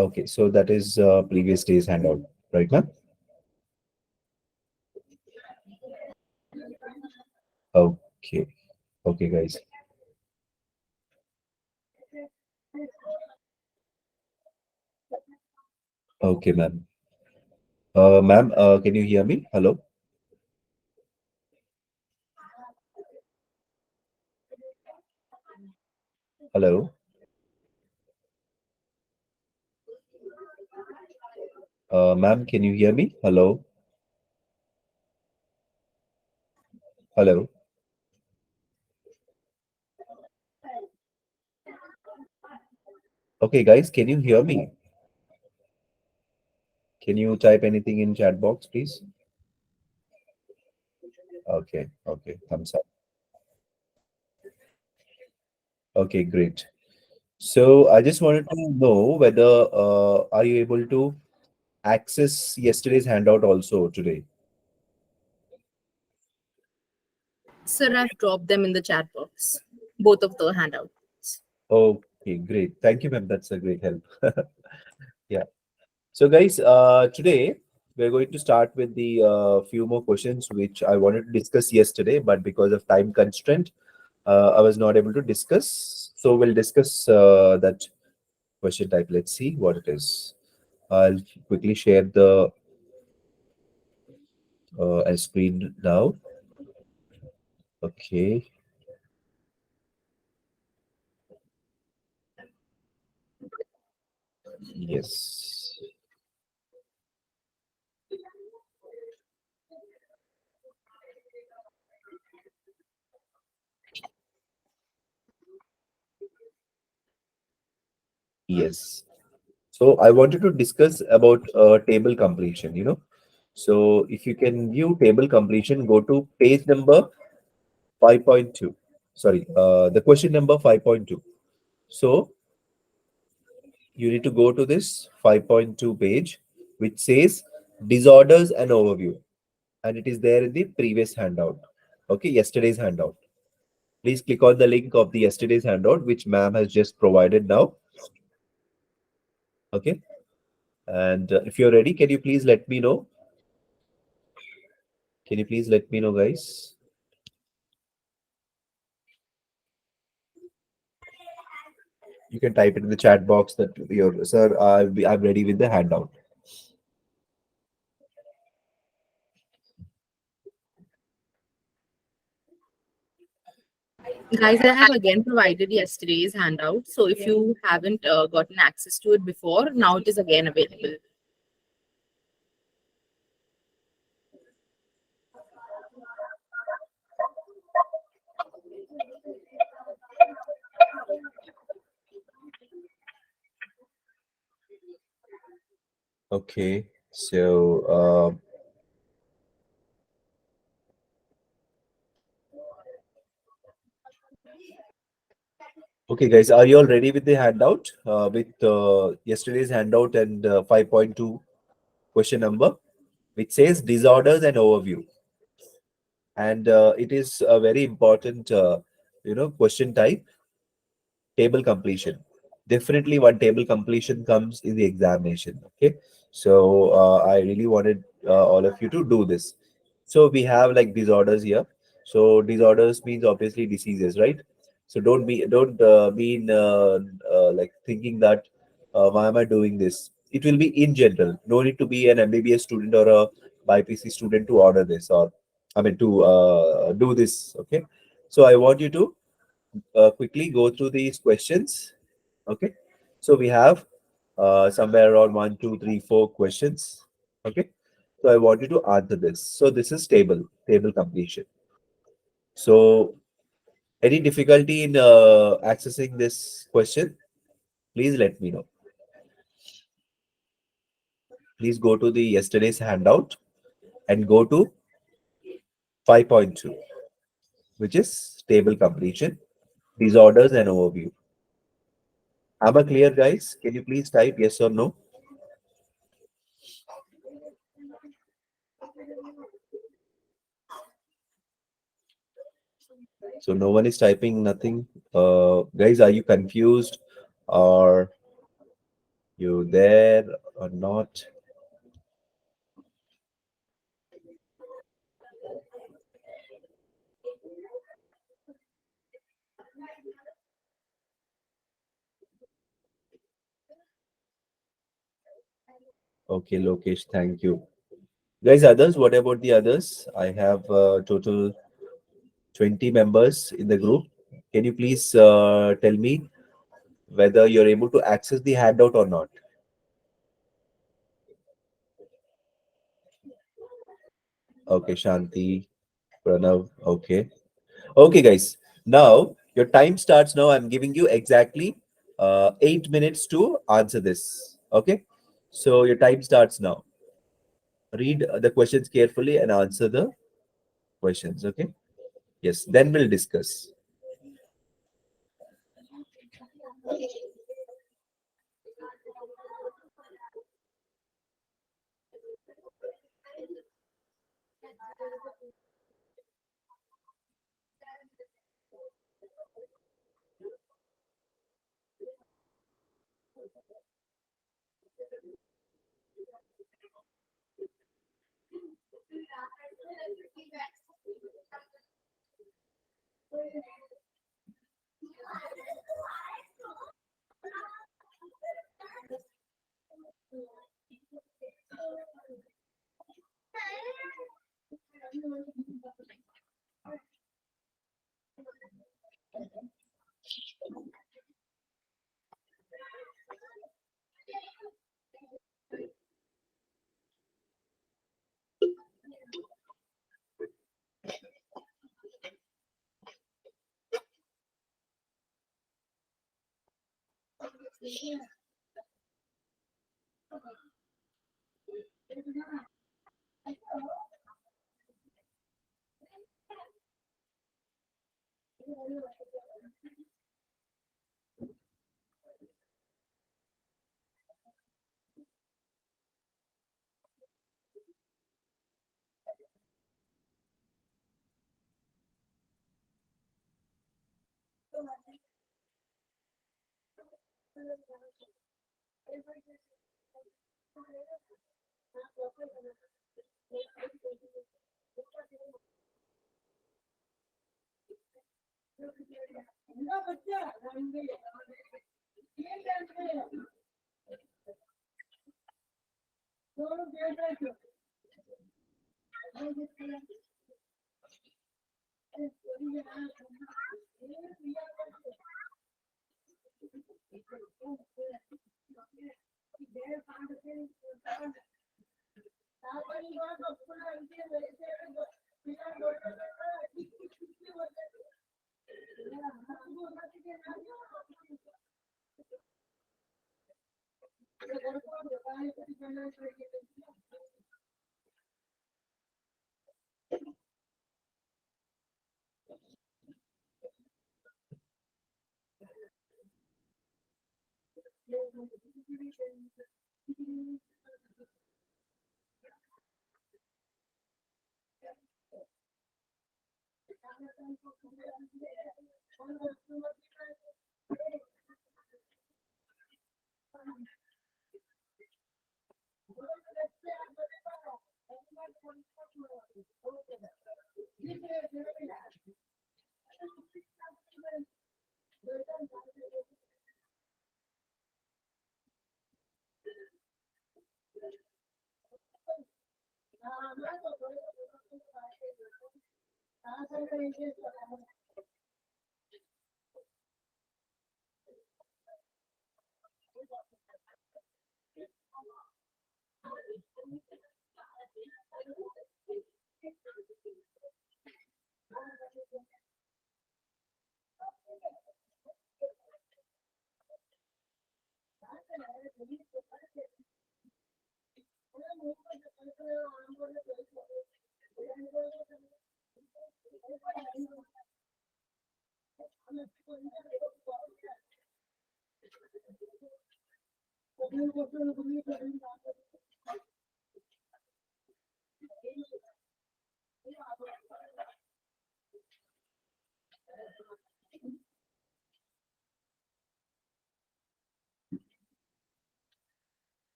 Okay, so that is previous day's handout, right, ma'am? Okay, okay, guys. Okay, ma'am. Ma'am, can you hear me? Hello, hello. Ma'am, can you hear me? Hello, hello. Okay, guys, can you hear me? Can you type anything in chat box, please? Okay, okay, thumbs up. Okay, great. So I just wanted to know whether are you able to access yesterday's handout also today? Sir, I've dropped them in the chat box, both of the handouts. Okay, great. Thank you, ma'am. That's a great help. Yeah. So, guys, today we're going to start with the few more questions which I wanted to discuss yesterday, but because of time constraint, I was not able to discuss. So, we'll discuss that question type. Let's see what it is. I'll quickly share the screen now. Okay. Yes. Yes. So I wanted to discuss about table completion, So if you can view table completion, go to page number 5.2. Sorry, the question number 5.2. So you need to go to this 5.2 page, which says disorders and overview. And it is there in the previous handout. Okay, yesterday's handout. Please click on the link of the yesterday's handout, which ma'am has just provided now. Okay. And if you're ready, can you please let me know? Can you please let me know, guys? You can type it in the chat box that your sir, I'm ready with the handout. Guys, I have again provided yesterday's handout. So if you haven't gotten access to it before, now it is again available. Okay, so okay, guys, are you all ready with the handout? With yesterday's handout and 5.2 question number, which says disorders and overview, and it is a very important, question type. Table completion. Definitely one table completion comes in the examination. Okay. So I really wanted all of you to do this. So we have like disorders here. So disorders means obviously diseases, right? So don't be like thinking that why am I doing this? It will be in general. No need to be an MBBS student or a BPC student to order this, or I mean to do this. Okay. So I want you to quickly go through these questions. Okay, so we have somewhere around 1, 2, 3, 4 questions. Okay, so I want you to answer this. So this is table completion. So any difficulty in accessing this question, please let me know. Please go to the yesterday's handout and go to 5.2, which is table completion, disorders and overview. Am I clear, guys? Can you please type yes or no? So no one is typing nothing. Guys, are you confused or You there or not? Okay, Lokesh, thank you. Guys, others, what about the others? I have total 20 members in the group. Can you please tell me whether you're able to access the handout or not? Okay, Shanti, Pranav. Okay. Okay, guys. Now your time starts now. I'm giving you exactly 8 minutes to answer this. Okay. So your time starts now. Read the questions carefully and answer the questions. Okay. Yes. Then we'll discuss.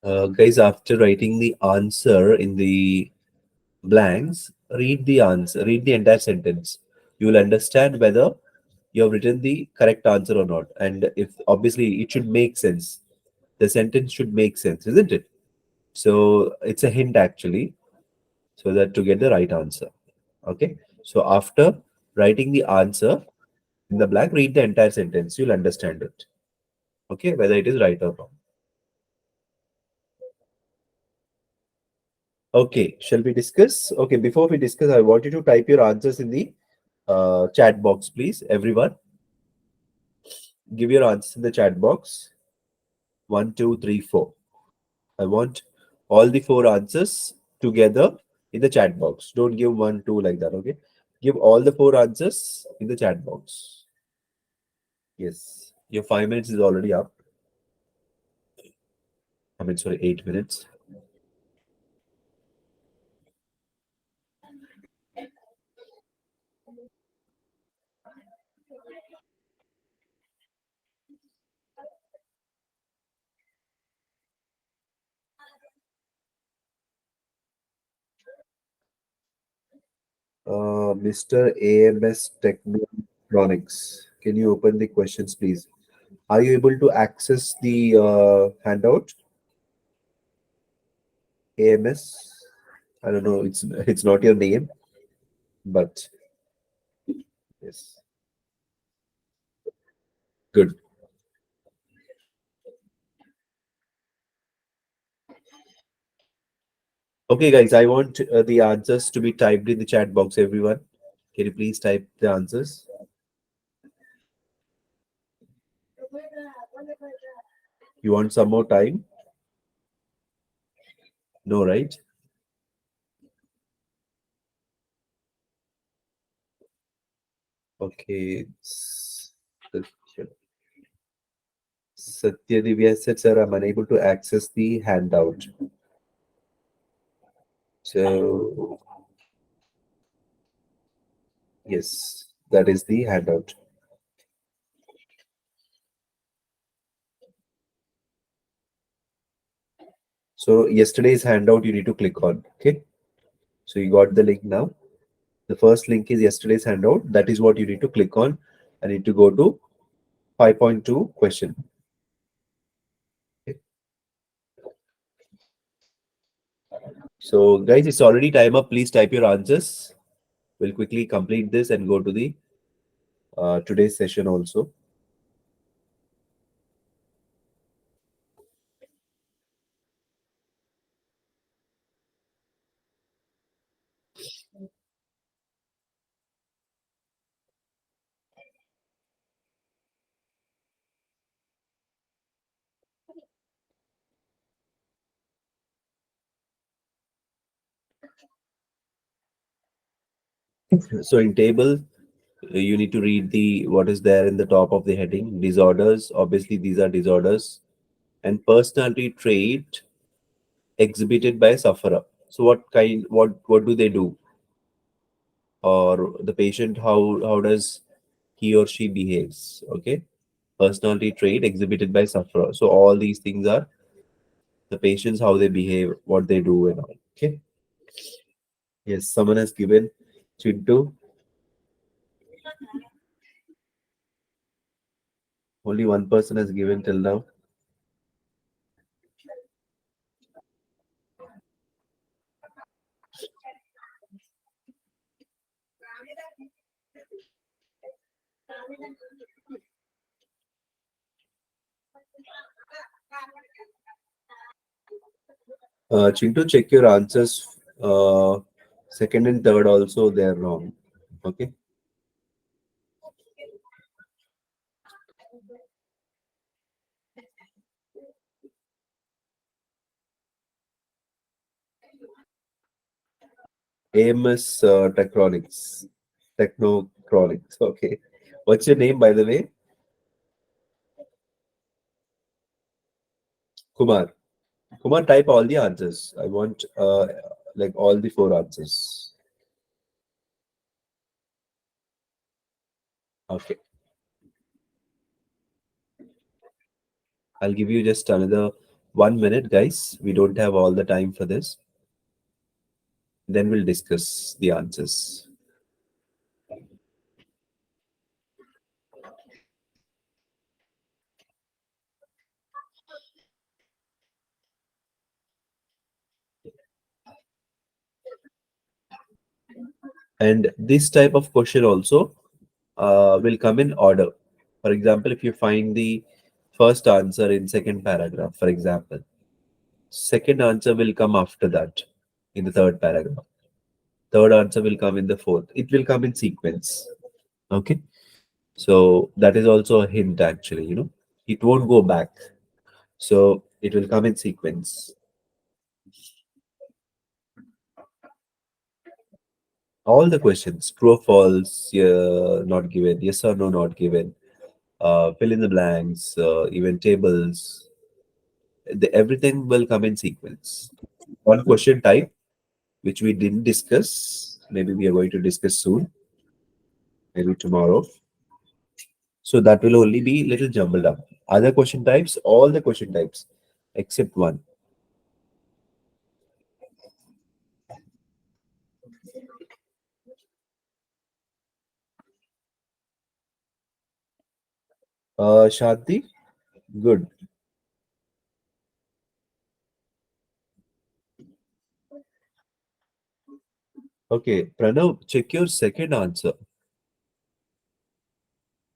Guys, after writing the answer in the blanks, read the entire sentence. You will understand whether you have written the correct answer or not. And if obviously it should make sense. The sentence should make sense, isn't it? So it's a hint actually, so that to get the right answer. Okay. So after writing the answer in the blank, read the entire sentence. You'll understand it. Okay, whether it is right or wrong. Okay, shall we discuss? Okay, before we discuss, I want you to type your answers in the chat box, please. Everyone, give your answers in the chat box. One, two, three, four. I want all the four answers together in the chat box. Don't give one, two like that. Okay, give all the four answers in the chat box. Yes, your 5 minutes is already up. I mean, sorry, 8 minutes. Mr. AMS Technologics, can you open the questions, please? Are you able to access the handout? AMS? I don't know. It's not your name, but yes, good. Okay, guys, I want the answers to be typed in the chat box. Everyone, can you please type the answers? You want some more time? No, right? Okay. Satyadivya said, sir, I'm unable to access the handout. So, yes, that is the handout. So, yesterday's handout you need to click on. Okay. So, you got the link now. The first link is yesterday's handout. That is what you need to click on. I need to go to 5.2 question. Okay. So, guys, it's already time up. Please type your answers. We'll quickly complete this and go to the today's session also. So, in table, you need to read the what is there in the top of the heading. Disorders. Obviously, these are disorders. And personality trait exhibited by a sufferer. So, what do they do? or the patient, how does he or she behaves. Okay, personality trait exhibited by sufferer. So all these things are the patients, how they behave, what they do, and all. Okay. Yes, someone has given Chintu. Only one person has given till now. Chintu, check your answers. Second and third also they are wrong. Okay. AMS Technochronics. Okay. What's your name, by the way? Kumar. Kumar, type all the answers. I want like all the four answers. Okay. I'll give you just another 1 minute, guys. We don't have all the time for this. Then we'll discuss the answers. And this type of question also will come in order. For example, if you find the first answer in second paragraph, for example, second answer will come after that in the third paragraph. Third answer will come in the fourth. It will come in sequence. Okay. So that is also a hint actually, It won't go back. So it will come in sequence. All the questions, true or false, yeah, not given, yes or no, not given, fill in the blanks, even tables, everything will come in sequence. One question type, which we didn't discuss, maybe we are going to discuss soon, maybe tomorrow. So that will only be little jumbled up. Other question types, all the question types, except one. Shanti, good. Okay, Pranav, check your second answer.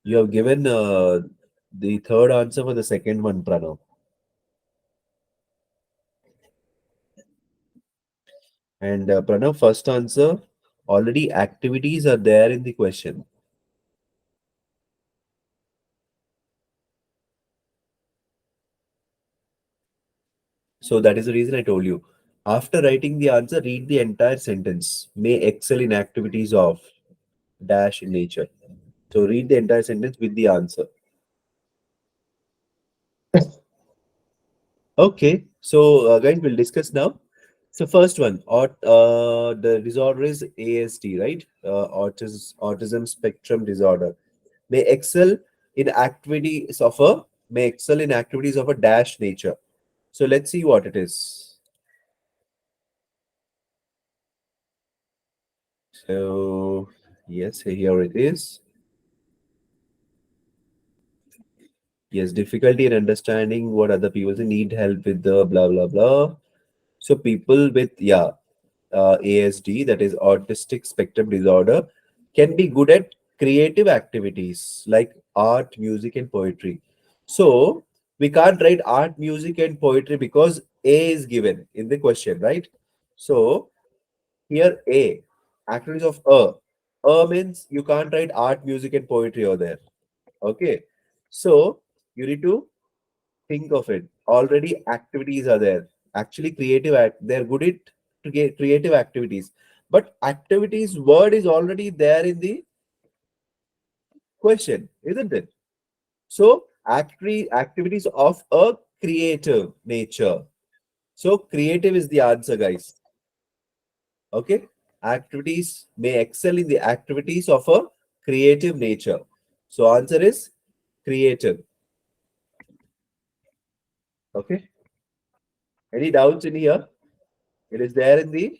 You have given the third answer for the second one, Pranav. And Pranav, first answer, already activities are there in the question. So that is the reason I told you. After writing the answer, read the entire sentence. May excel in activities of dash in nature. So read the entire sentence with the answer. Okay. So guys, we'll discuss now. So first one, the disorder is ASD, right? Autism spectrum disorder. May excel in activities of a may excel in activities of a dash nature. So let's see what it is. So yes, here it is. Yes, difficulty in understanding what other people say, need help with the blah blah blah. So people with ASD, that is autistic spectrum disorder, can be good at creative activities like art, music, and poetry. So we can't write art, music, and poetry because A is given in the question, right? So here A, activities of A. A means you can't write art, music, and poetry over there. Okay. So you need to think of it. Already activities are there. Actually, they're good at to get creative activities. But activities word is already there in the question, isn't it? So activities of a creative nature. So creative is the answer, guys. Okay. activities may excel in the activities of a creative nature. So answer is creative. Okay. Any doubts in here? It is there in the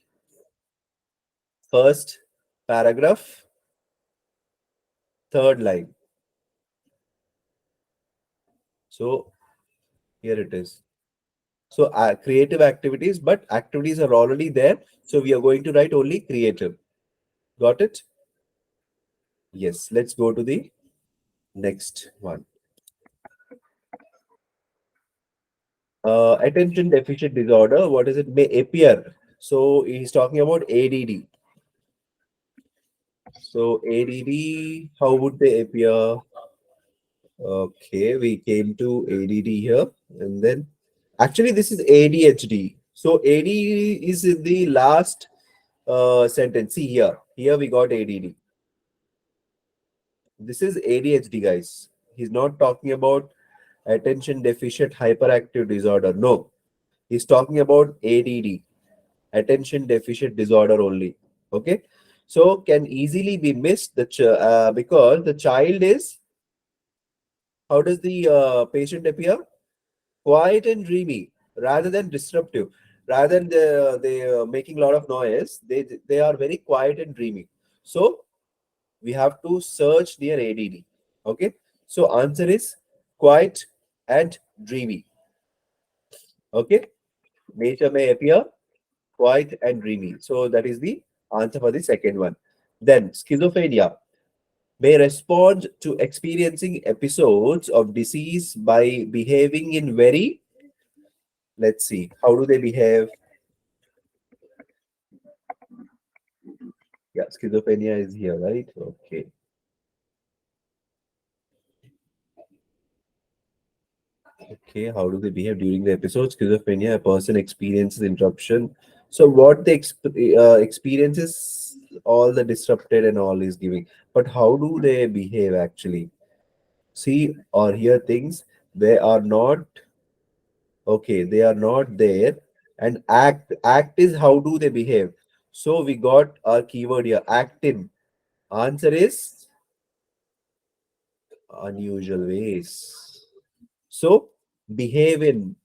first paragraph, third line. So here it is. So creative activities, but activities are already there. So we are going to write only creative. Got it? Yes. Let's go to the next one. Attention deficit disorder. What is it? May appear. So he's talking about ADD. So ADD, how would they appear? Okay, we came to ADD here, and then actually this is ADHD. So ADD is in the last sentence. See here. Here we got ADD. This is ADHD, guys. He's not talking about attention deficit hyperactive disorder. No, he's talking about ADD, attention deficit disorder only. Okay, so can easily be missed because the child is, how does the patient appear? Quiet and dreamy rather than disruptive. Rather than they making a lot of noise, they are very quiet and dreamy. So we have to search near ADD. Okay, so answer is quiet and dreamy. Okay, nature may appear quiet and dreamy. So that is the answer for the second one. Then schizophrenia may respond to experiencing episodes of disease by behaving in very, let's see, how do they behave? Yeah, schizophrenia is here, right? Okay. Okay, how do they behave during the episode? Schizophrenia, a person experiences interruption. So what they experiences, all the disrupted and all is giving. But how do they behave actually? See or hear things, they are not, okay, they are not there. And act is how do they behave. So we got our keyword here, act in. Answer is unusual ways. So behave in,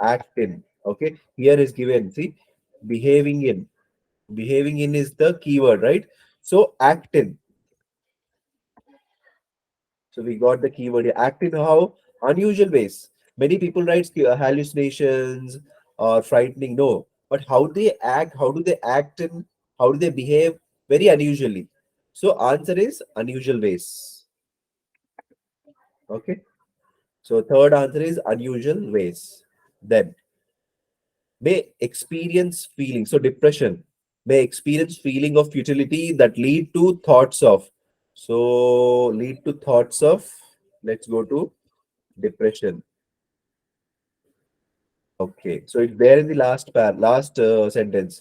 act in. Okay, here is given. See, behaving in. Behaving in is the keyword, right? So act in. So we got the keyword here. Act in how? Unusual ways. Many people write hallucinations or frightening. No. But how they act, how do they act in, how do they behave? Very unusually. So answer is unusual ways. Okay. So third answer is unusual ways. Then may experience feeling. So depression may experience feeling of futility that lead to thoughts of. So lead to thoughts of. Let's go to depression. Okay, so it's there in the last sentence.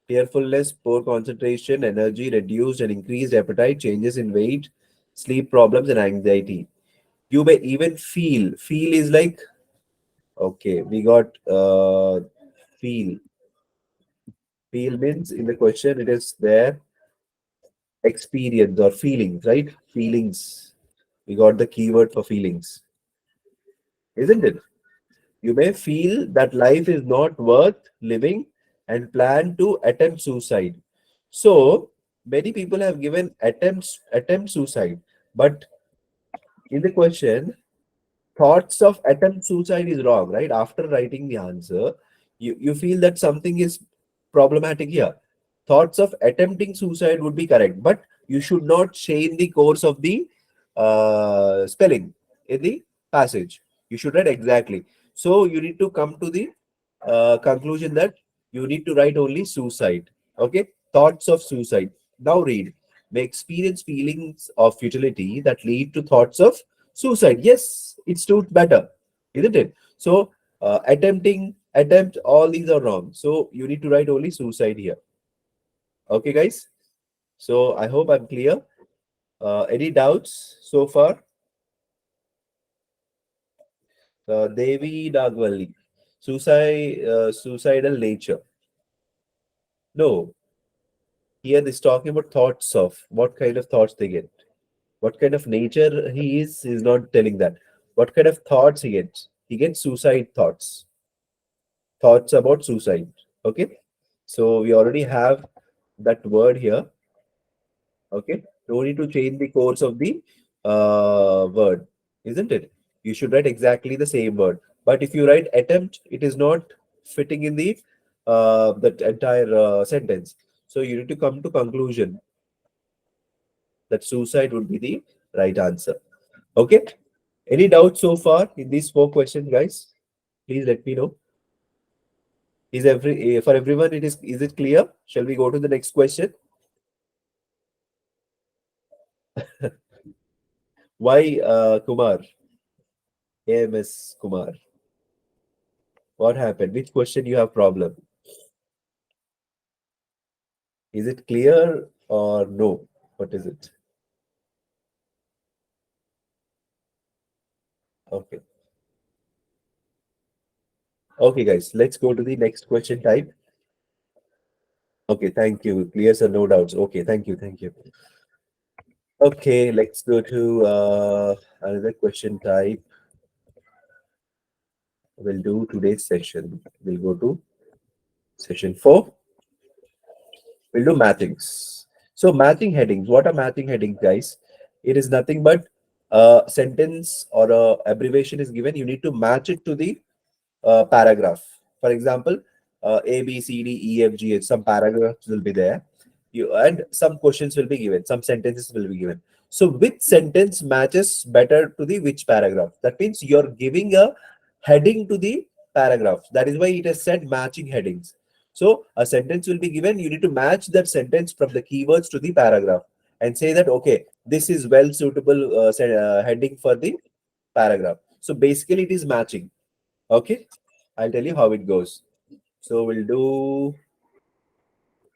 Fearfulness, poor concentration, energy reduced and increased appetite, changes in weight, sleep problems, and anxiety. You may even feel. Feel is like, okay, we got feel. Feel means in the question it is there experience or feelings, right? Feelings. We got the keyword for feelings, isn't it? You may feel that life is not worth living and plan to attempt suicide. So many people have given attempt suicide, but in the question, thoughts of attempt suicide is wrong, right? After writing the answer, you feel that something is problematic here. Thoughts of attempting suicide would be correct, but you should not change the course of the spelling in the passage. You should write exactly. So you need to come to the conclusion that you need to write only suicide. Okay, thoughts of suicide. Now read. May experience feelings of futility that lead to thoughts of suicide. Yes, it's too better, isn't it? So attempt, all these are wrong. So you need to write only suicide here. Okay, guys. So I hope I'm clear. Any doubts so far? Devi Dagwali, suicidal nature. No, Here, this talking about thoughts of what kind of thoughts they get. What kind of nature he is not telling that. What kind of thoughts he gets? He gets suicide thoughts. Thoughts about suicide. Okay. So we already have that word here. Okay. No need to change the course of the word, isn't it? You should write exactly the same word. But if you write attempt, it is not fitting in the that entire sentence. So you need to come to conclusion that suicide would be the right answer. Okay. Any doubts so far in these four questions, guys? Please let me know. Is for everyone is it clear? Shall we go to the next question? Why Kumar? AMS Kumar. What happened? Which question you have problem? Is it clear or no? What is it? Okay. Okay, guys. Let's go to the next question type. Okay, thank you. Clear, sir. No doubts. Okay, thank you. Thank you. Okay, let's go to another question type. We'll do today's session. We'll go to session 4. We'll do mathings. So mathing headings. What are mathing headings, guys? It is nothing but a sentence or a abbreviation is given. You need to match it to the paragraph. For example, A, B, C, D, E, F, G, H. Some paragraphs will be there. And some questions will be given. Some sentences will be given. So which sentence matches better to the which paragraph? That means you're giving a heading to the paragraph. That is why it has said matching headings. So a sentence will be given. You need to match that sentence from the keywords to the paragraph and say that, okay, this is well suitable heading for the paragraph. So basically it is matching. Okay. I'll tell you how it goes. So we'll do,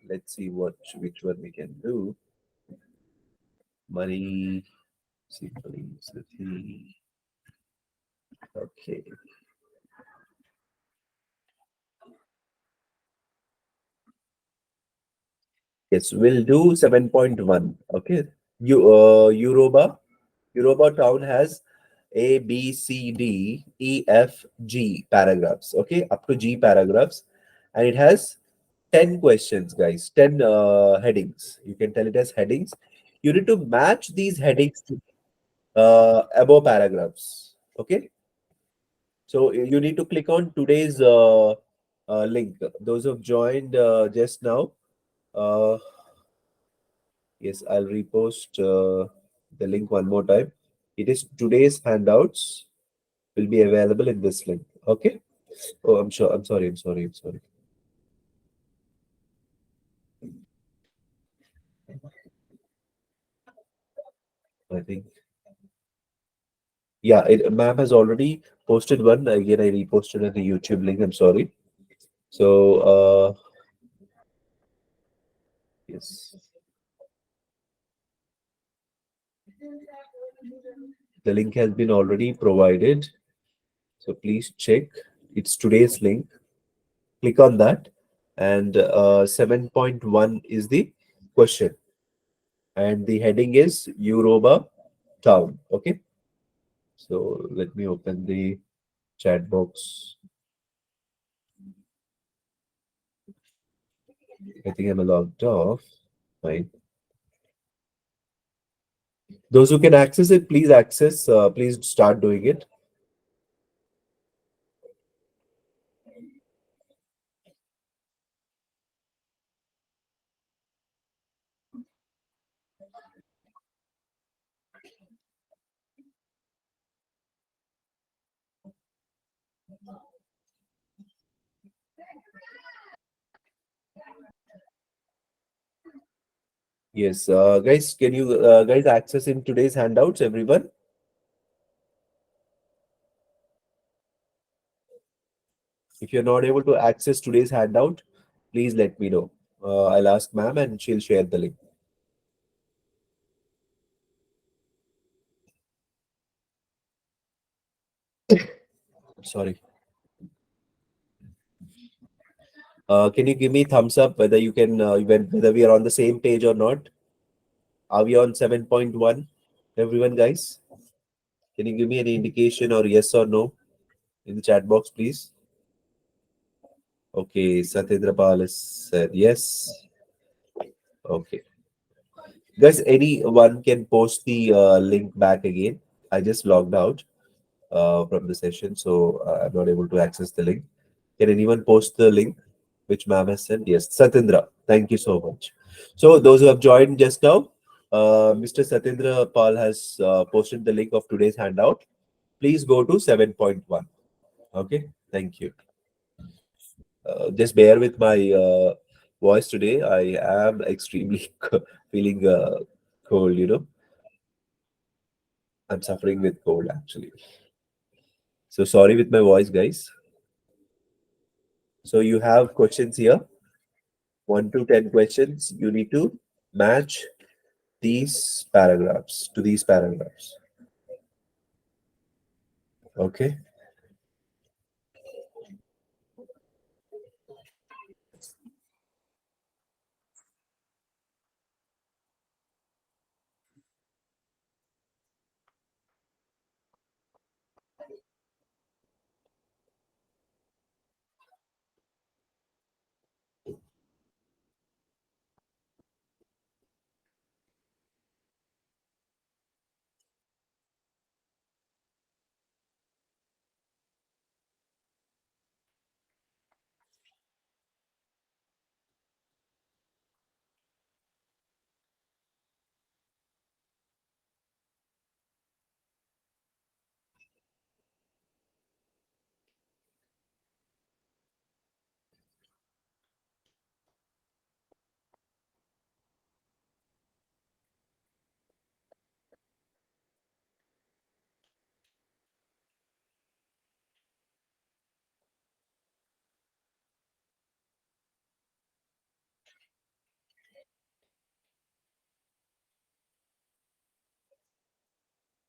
let's see which one we can do. Money, simplicity. Okay. Yes, we'll do 7.1. Okay. Yoruba town has A, B, C, D, E, F, G paragraphs. Okay, up to G paragraphs. And it has 10 questions, guys, 10 headings. You can tell it as headings. You need to match these headings to above paragraphs. Okay, so you need to click on today's link. Those who have joined just now, uh, yes, I'll repost the link one more time. It is today's handouts will be available in this link. Okay. Oh, I'm sure. I'm sorry. I'm sorry. I'm sorry. I think, yeah, ma'am has already posted one. Again, I reposted on the YouTube link. I'm sorry. So, yes, the link has been already provided. So please check. It's today's link. Click on that. And 7.1 is the question. And the heading is Europa town. Okay. So let me open the chat box. I think I'm logged off. Fine. Those who can access it, please access. Please start doing it. Yes, guys, can you guys access in today's handouts, everyone? If you're not able to access today's handout, please let me know. I'll ask ma'am and she'll share the link. Sorry. Can you give me thumbs up whether you can whether we are on the same page or not? Are we on 7.1? Everyone, guys, can you give me any indication or yes or no in the chat box, please? Okay, Satyendra Pal has said yes. Okay, guys, anyone can post the link back again. I just logged out from the session, so I'm not able to access the link. Can anyone post the link which ma'am has sent? Yes, Satyendra. Thank you so much. So those who have joined just now, Mr. Satyendra Pal has posted the link of today's handout. Please go to 7.1. Okay, thank you. Just bear with my voice today. I am extremely feeling cold. I'm suffering with cold actually. So sorry with my voice, guys. So you have questions here, 1 to 10 questions. You need to match these paragraphs to these paragraphs. Okay.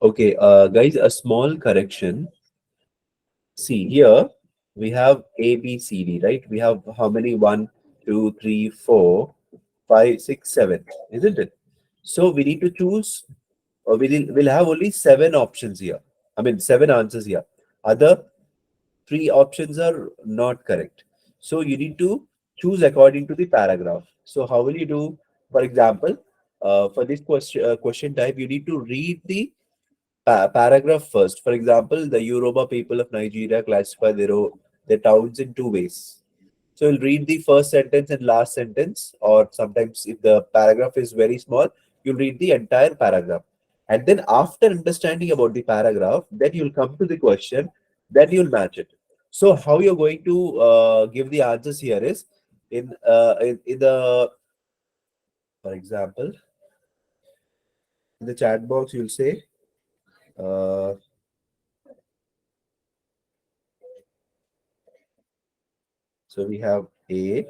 Okay, guys, a small correction. See here, we have A, B, C, D, right? We have how many? One, two, three, four, five, six, seven, isn't it? So we need to choose, or we'll have only seven options here. I mean, seven answers here. Other three options are not correct. So you need to choose according to the paragraph. So how will you do? For example, for this question type, you need to read the paragraph first. For example, the Yoruba people of Nigeria classify their towns in two ways. So you'll read the first sentence and last sentence, or sometimes if the paragraph is very small, you'll read the entire paragraph. And then after understanding about the paragraph, then you'll come to the question, then you'll match it. So how you're going to give the answers here is in the, for example, in the chat box, you'll say, uh, so we have A,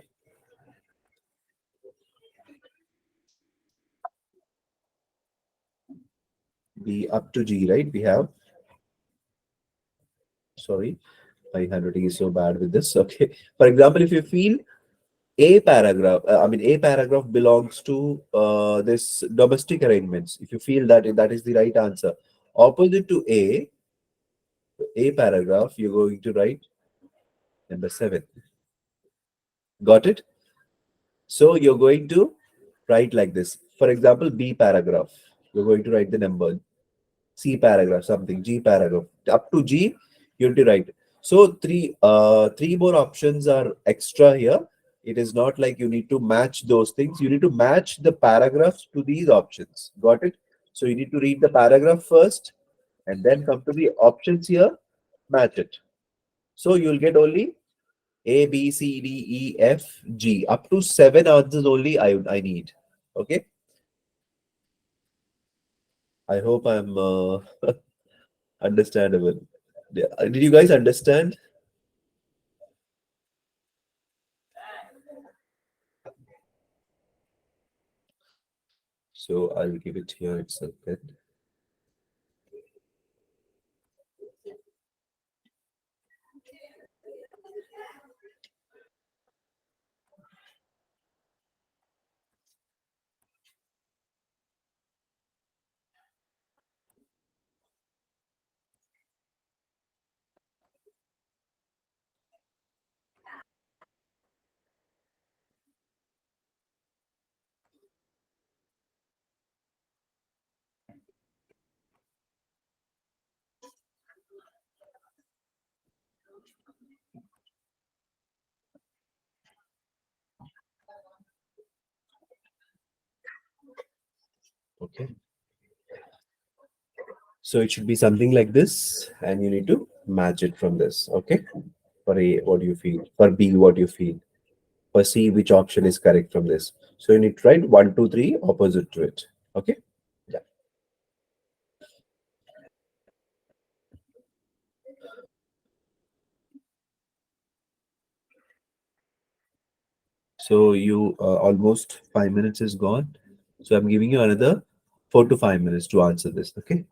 B up to G, right? We have, sorry, my handwriting is so bad with this. Okay. For example, if you feel A paragraph belongs to this domestic arrangements. If you feel that that is the right answer, opposite to A paragraph, you're going to write number 7. Got it? So you're going to write like this. For example, B paragraph, you're going to write the number. C paragraph, something, G paragraph. Up to G, you have to write. So three more options are extra here. It is not like you need to match those things. You need to match the paragraphs to these options. Got it? So you need to read the paragraph first and then come to the options here, match it. So you'll get only A, B, C, D, E, F, G. Up to 7 answers only I need. Okay. I hope I'm understandable. Yeah. Did you guys understand? So I'll give it here itself then. Okay. So it should be something like this, and you need to match it from this. Okay. For A, what do you feel? For B, what do you feel? For C, which option is correct from this? So you need to write one, two, three opposite to it. Okay. Yeah. So you almost 5 minutes is gone. So I'm giving you another 4 to 5 minutes to answer this. Okay.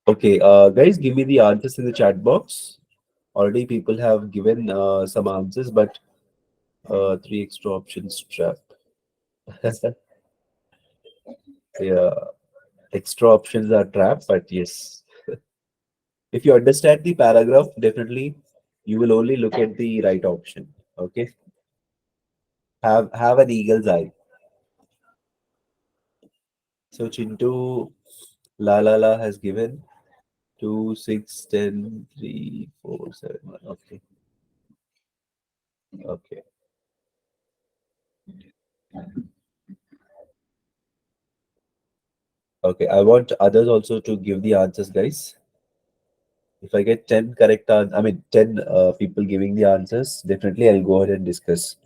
Okay. Guys, give me the answers in the chat box. Already people have given some answers, but three extra options trap. Yeah, extra options are trap, but yes. If you understand the paragraph, definitely you will only look at the right option. Okay. Have an eagle's eye. So Chintu La has given 2, 6, 10, 3, 4, 7, 1. Okay. Okay. Okay. I want others also to give the answers, guys. If I get 10 correct, I mean 10 people giving the answers, definitely I'll go ahead and discuss.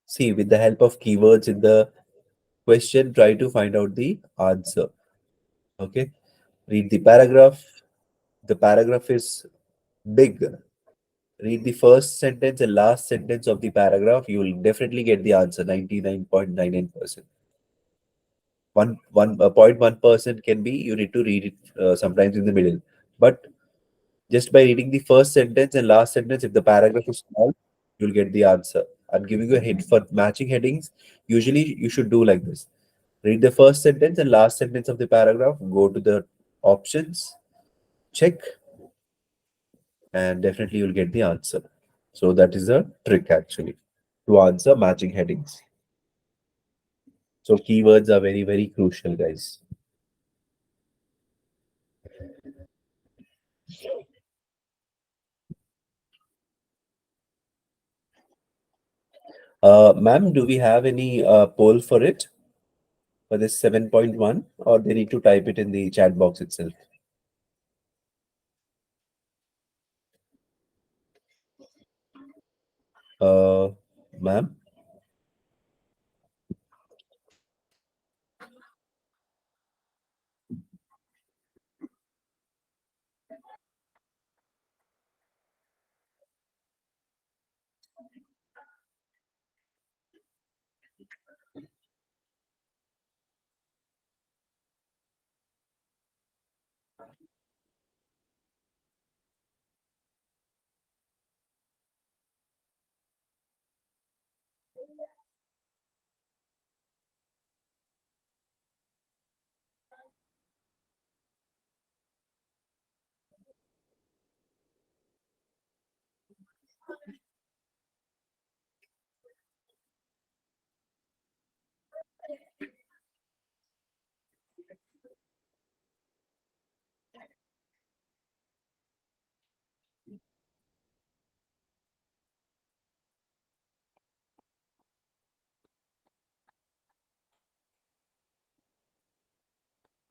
See, with the help of keywords in the question, try to find out the answer. Okay. Read the paragraph. The paragraph is big. Read the first sentence and last sentence of the paragraph. You will definitely get the answer 99.99%. 1.1% can be you need to read it sometimes in the middle. But just by reading the first sentence and last sentence, if the paragraph is small, you'll get the answer. I'm giving you a hint for matching headings. Usually, you should do like this: read the first sentence and last sentence of the paragraph, go to the options, check, and definitely you'll get the answer. So that is a trick actually to answer matching headings. So keywords are very, very crucial, guys. Ma'am, do we have any poll for it for this 7.1, or they need to type it in the chat box itself? Uh, Ma'am?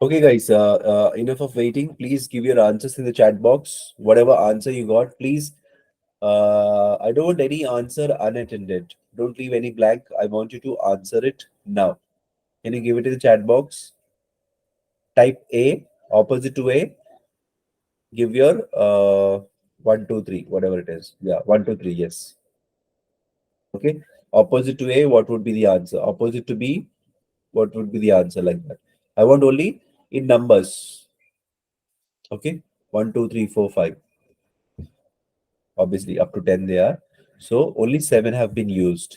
Okay, guys, enough of waiting. Please give your answers in the chat box. Whatever answer you got, please. I don't want any answer unattended. Don't leave any blank. I want you to answer it now. Can you give it in the chat box? Type A, opposite to A. Give your 1, 2, 3, whatever it is. Yeah, 1, 2, 3. Yes. Okay. Opposite to A, what would be the answer? Opposite to B, what would be the answer, like that? I want only in numbers. Okay. 1, 2, 3, 4, 5. Obviously, up to 10 they are. So only 7 have been used.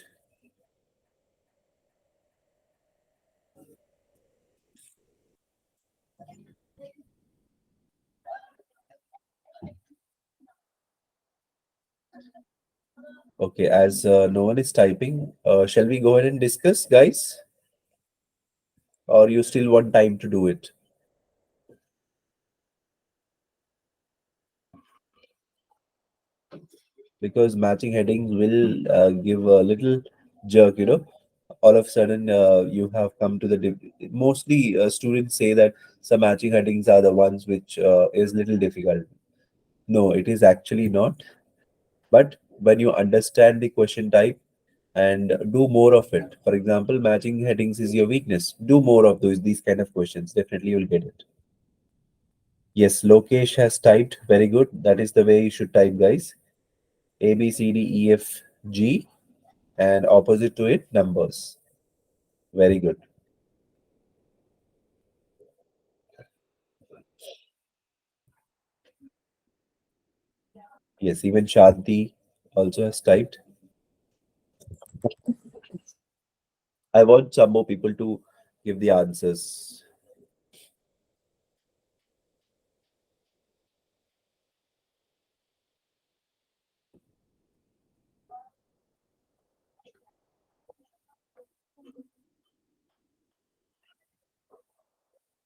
Okay, as no one is typing, shall we go ahead and discuss, guys? Or you still want time to do it? Because matching headings will give a little jerk, all of a sudden you have come to the mostly students say that some matching headings are the ones which is little difficult. No, it is actually not. But when you understand the question type and do more of it, for example, matching headings is your weakness, do more of these kind of questions, definitely you'll get it. Yes, Lokesh has typed, very good. That is the way you should type, guys. A B C D E F G, and opposite to it numbers. Very good. Yes, even Shanti also has typed. I want some more people to give the answers.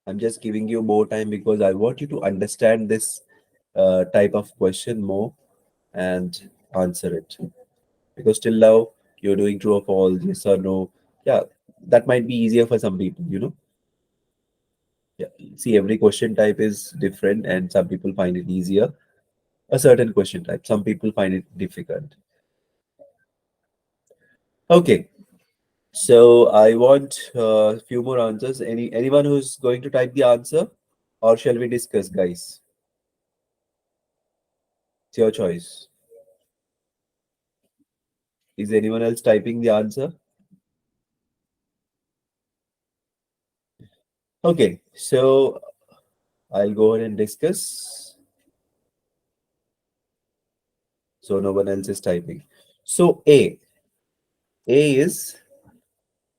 I'm just giving you more time because I want you to understand this type of question more and answer it. Because till now you're doing true or false, yes or no. Yeah, that might be easier for some people. Yeah. See, every question type is different, and some people find it easier. A certain question type, some people find it difficult. Okay, so I want a few more answers. Anyone who's going to type the answer, or shall we discuss, guys? It's your choice. Is anyone else typing the answer? Okay, so I'll go ahead and discuss. So no one else is typing. So A is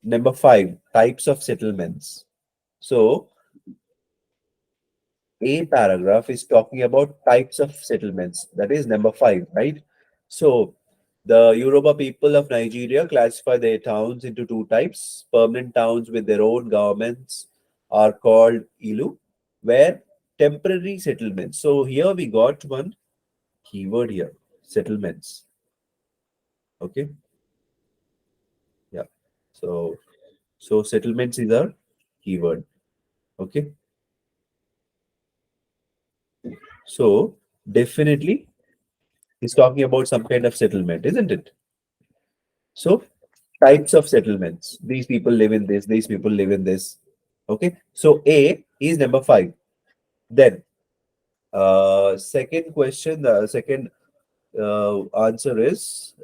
number 5, types of settlements. So A paragraph is talking about types of settlements. That is number 5, right? So the Yoruba people of Nigeria classify their towns into two types. Permanent towns with their own governments are called Ilu, where temporary settlements. So here we got one keyword here, settlements. Okay. So settlements is our keyword. Okay. So definitely he's talking about some kind of settlement, isn't it? So types of settlements. These people live in this, these people live in this. Okay. So A is number five. Then second question, the second answer is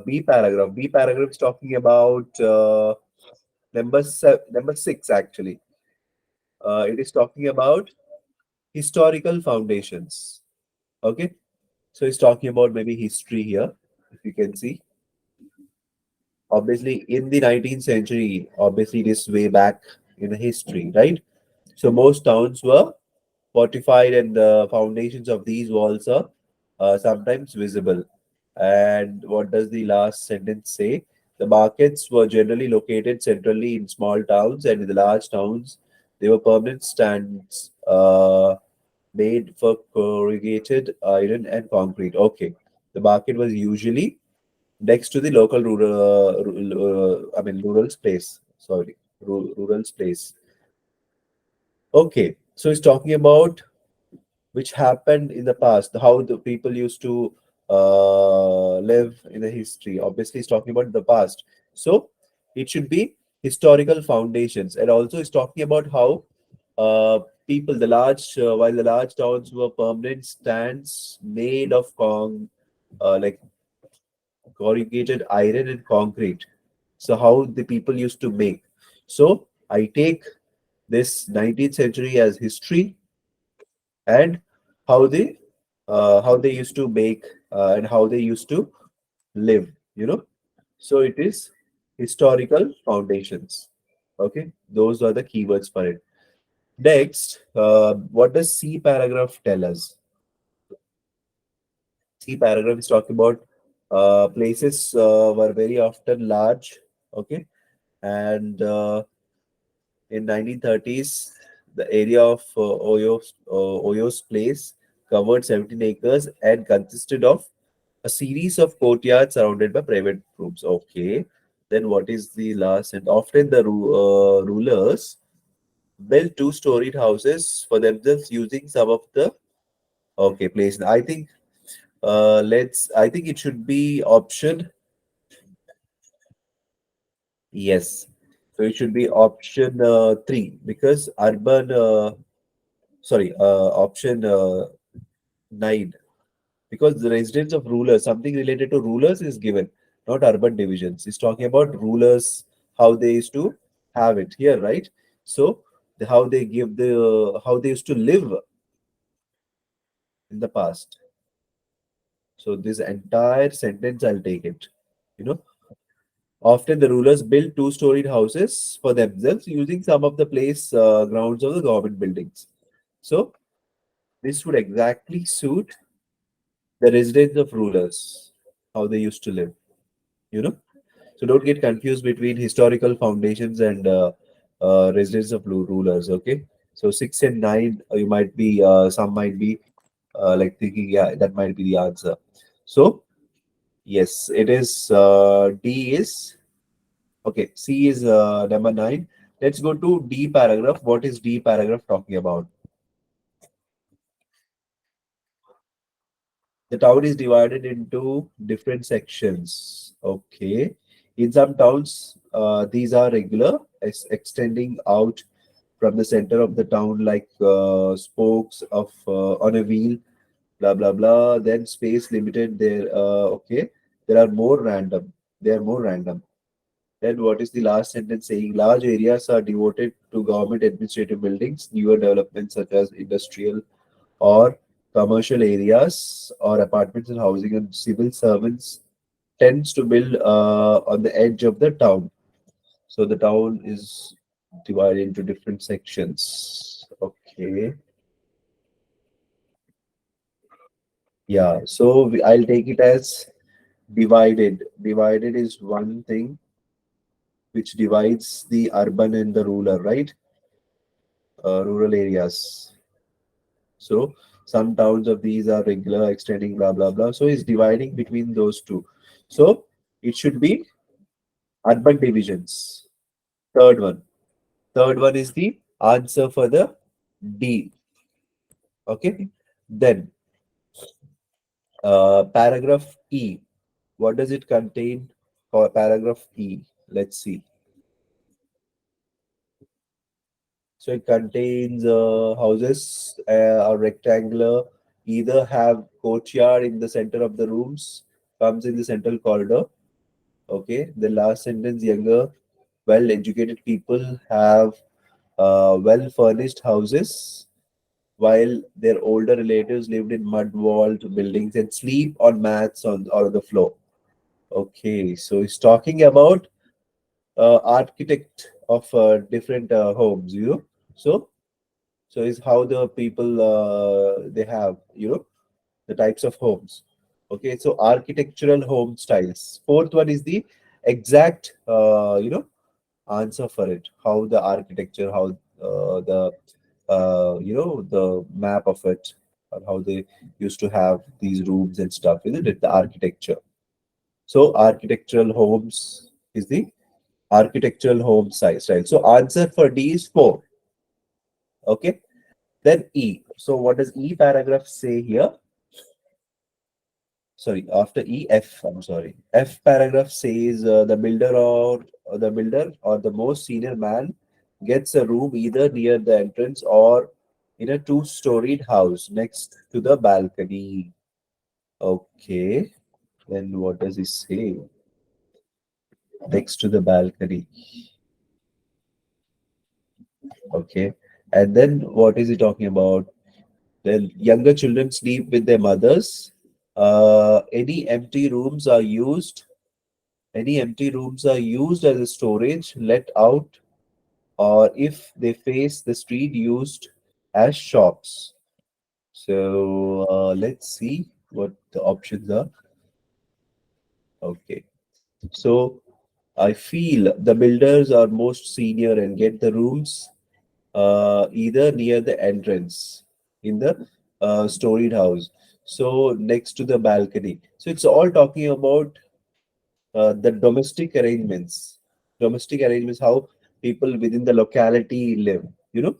B paragraph. B paragraph is talking about number six actually. It is talking about historical foundations. Okay, so it's talking about maybe history here. If you can see, obviously in the 19th century, obviously it is way back in the history, right? So most towns were fortified, and the foundations of these walls are sometimes visible. And what does the last sentence say? The markets were generally located centrally in small towns, and in the large towns, they were permanent stands made for corrugated iron and concrete. Okay, the market was usually next to the local rural place. Sorry, rural place. Okay, so it's talking about which happened in the past, how the people used to live in the history. Obviously, it's talking about the past. So it should be historical foundations. And also, it's talking about how people, while the large towns were permanent stands made of like corrugated iron and concrete. So, how the people used to make. So, I take this 19th century as history, and how they used to make and how they used to live, so it is historical foundations. Okay, those are the keywords for it. Next, what does C paragraph tell us? C paragraph is talking about places were very often large. Okay, and in 1930s, the area of Oyo's place covered 17 acres and consisted of a series of courtyards surrounded by private rooms. Okay. Then what is the last? And often the rulers built two-storied houses for themselves using some of the place. I think I think it should be option. Yes. So it should be option three, because option nine, because the residence of rulers, something related to rulers is given, not urban divisions. It's talking about rulers, how they used to have it here, right? So how they used to live in the past. So this entire sentence, I'll take it. You know, often the rulers built two-storied houses for themselves using some of the place grounds of the government buildings. So this would exactly suit the residence of rulers, how they used to live. You know. So don't get confused between historical foundations and residence of rulers. Okay. So six and nine, you might be some might be like thinking, yeah, that might be the answer. So yes, it is. D is okay. C is number nine. Let's go to D paragraph. What is D paragraph talking about? The town is divided into different sections. Okay. In some towns, these are regular, extending out from the center of the town like spokes of on a wheel, blah blah blah. Then space limited there. Okay. There are more random. They are more random. Then what is the last sentence saying? Large areas are devoted to government administrative buildings, newer developments such as industrial or commercial areas or apartments and housing, and civil servants tends to build on the edge of the town. So the town is divided into different sections. Okay. Yeah. So I'll take it as divided. Divided is one thing which divides the urban and the rural, right? Rural areas. So some towns of these are regular, extending, blah blah blah. So it's dividing between those two. So it should be urban divisions. Third one. Third one is the answer for the D. Okay. Then paragraph E. What does it contain for paragraph E? Let's see. So it contains houses are rectangular, either have courtyard in the center of the rooms, comes in the central corridor. Okay. The last sentence, younger, well-educated people have well-furnished houses, while their older relatives lived in mud-walled buildings and sleep on mats on the floor. Okay, so it's talking about architect of different homes, So, so is how the people they have, the types of homes. Okay, so architectural home styles. Fourth one is the exact, answer for it. How the architecture, how the map of it, or how they used to have these rooms and stuff, isn't it? The architecture. So architectural homes is the architectural home size, right? So answer for D is 4. Okay. Then E. So what does E paragraph say here? Sorry, after E, F. I'm sorry. F paragraph says the builder or the most senior man gets a room either near the entrance or in a two-storied house next to the balcony. Okay. Then what does he say? Next to the balcony. Okay. And then what is he talking about? Then younger children sleep with their mothers. Any empty rooms are used. Any empty rooms are used as a storage, let out, or if they face the street, used as shops. So let's see what the options are. Okay. So I feel the builders are most senior and get the rooms either near the entrance in the storied house. So next to the balcony. So it's all talking about the domestic arrangements, how people within the locality live. The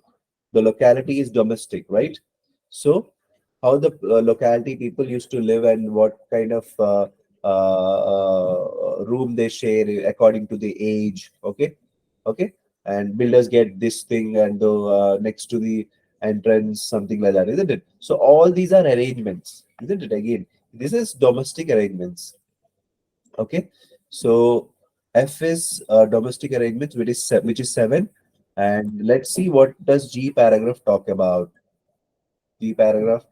locality is domestic, right? So how the locality people used to live and what kind of room they share according to the age. Okay. Okay. And builders get this thing and the next to the entrance, something like that, isn't it? So all these are arrangements, isn't it? Again, this is domestic arrangements. Okay, so F is domestic arrangements, which is 7, and let's see what does G paragraph talk about. G paragraph,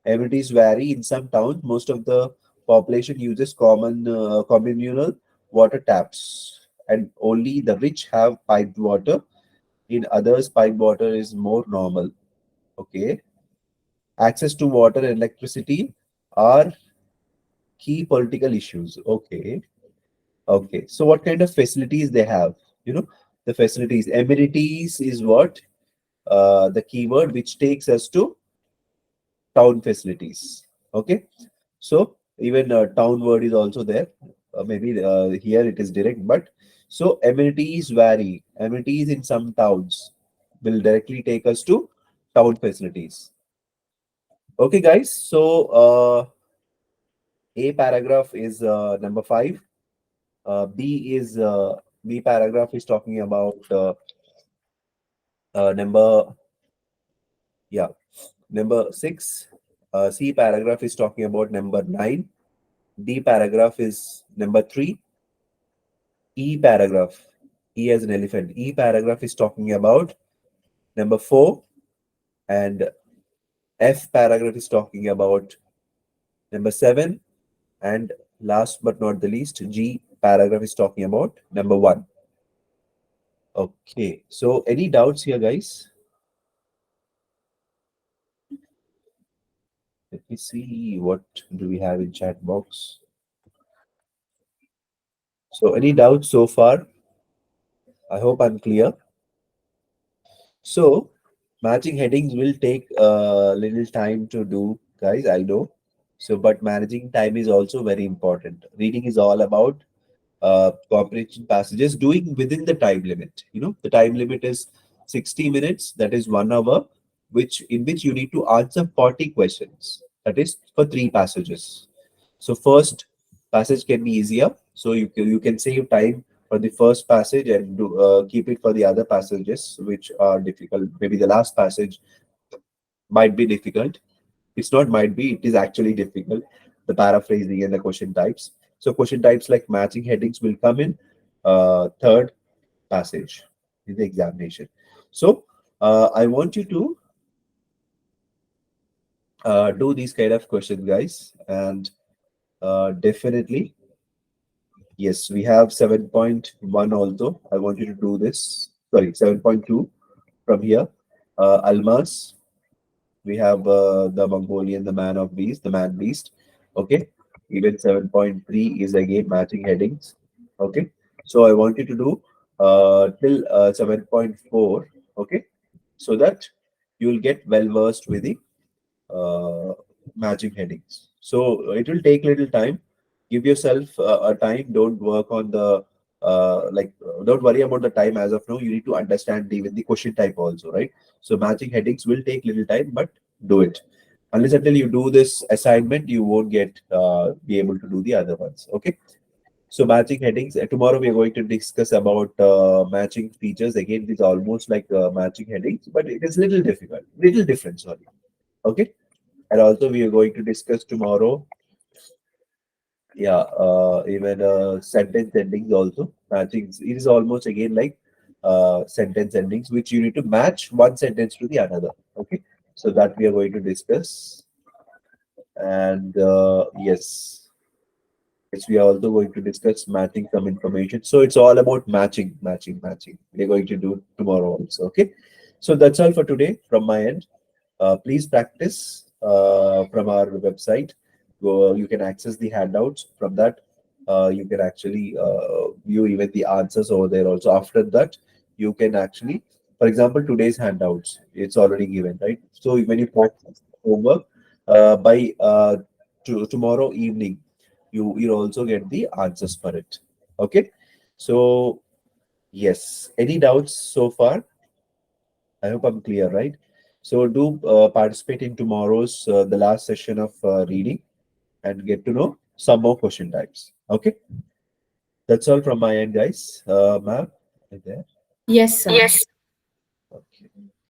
amenities vary in some towns. Most of the population uses communal water taps, and only the rich have piped water. In others, piped water is more normal. Okay, access to water and electricity are key political issues. Okay. Okay, so what kind of facilities they have? The facilities, amenities is what the keyword which takes us to town facilities. Okay, so even town word is also there. Maybe here it is direct, but so amenities vary. Amenities in some towns will directly take us to town facilities. Okay, guys. So A paragraph is number 5. B paragraph is talking about number, yeah, number 6. C paragraph is talking about number 9. D paragraph is number 3. E paragraph, E as an elephant, E paragraph is talking about number 4, and F paragraph is talking about number 7, and last but not the least, G paragraph is talking about number 1. Okay, so any doubts here, guys? Let me see what do we have in chat box. So any doubts so far? I hope I'm clear. So matching headings will take a little time to do, guys. I know. So, but managing time is also very important. Reading is all about comprehension passages, doing within the time limit. The time limit is 60 minutes, that is 1 hour, which in which you need to answer 40 questions. That is for 3 passages. So first passage can be easier. So you can save time for the first passage and keep it for the other passages which are difficult. Maybe the last passage might be difficult. It's not might be, it is actually difficult. The paraphrasing and the question types. So question types like matching headings will come in third passage in the examination. So I want you to do these kind of questions, guys, and definitely, yes, we have 7.1 also. I want you to do this. Sorry, 7.2 from here. Almas, we have the Mongolian, the man of beast, the man beast. Okay. Even 7.3 is again matching headings. Okay. So I want you to do till 7.4. Okay. So that you will get well versed with the uh, matching headings. So it will take little time. Give yourself a time. Don't work on the don't worry about the time as of now. You need to understand even the question type also, right? So matching headings will take little time, but do it. Unless until you do this assignment, you won't get be able to do the other ones. Okay. So matching headings. Tomorrow we are going to discuss about matching features. Again, it's almost like matching headings, but it is little difficult, little different. Sorry. Okay. And also we are going to discuss tomorrow, yeah, even sentence endings also. Matching it is almost again like sentence endings, which you need to match one sentence to the another. Okay, so that we are going to discuss. And yes, we are also going to discuss matching some information. So it's all about matching. We're going to do tomorrow also. Okay, so that's all for today from my end. Please practice from our website. Go, you can access the handouts from that. You can actually view even the answers over there also. After that, you can actually, for example, today's handouts, it's already given, right? So when you practice homework by tomorrow evening, you'll also get the answers for it. Okay. So yes, any doubts so far? I hope I'm clear, right? So do participate in tomorrow's the last session of reading and get to know some more question types. Okay, that's all from my end, guys. Ma'am, right there. Yes, sir. Yes.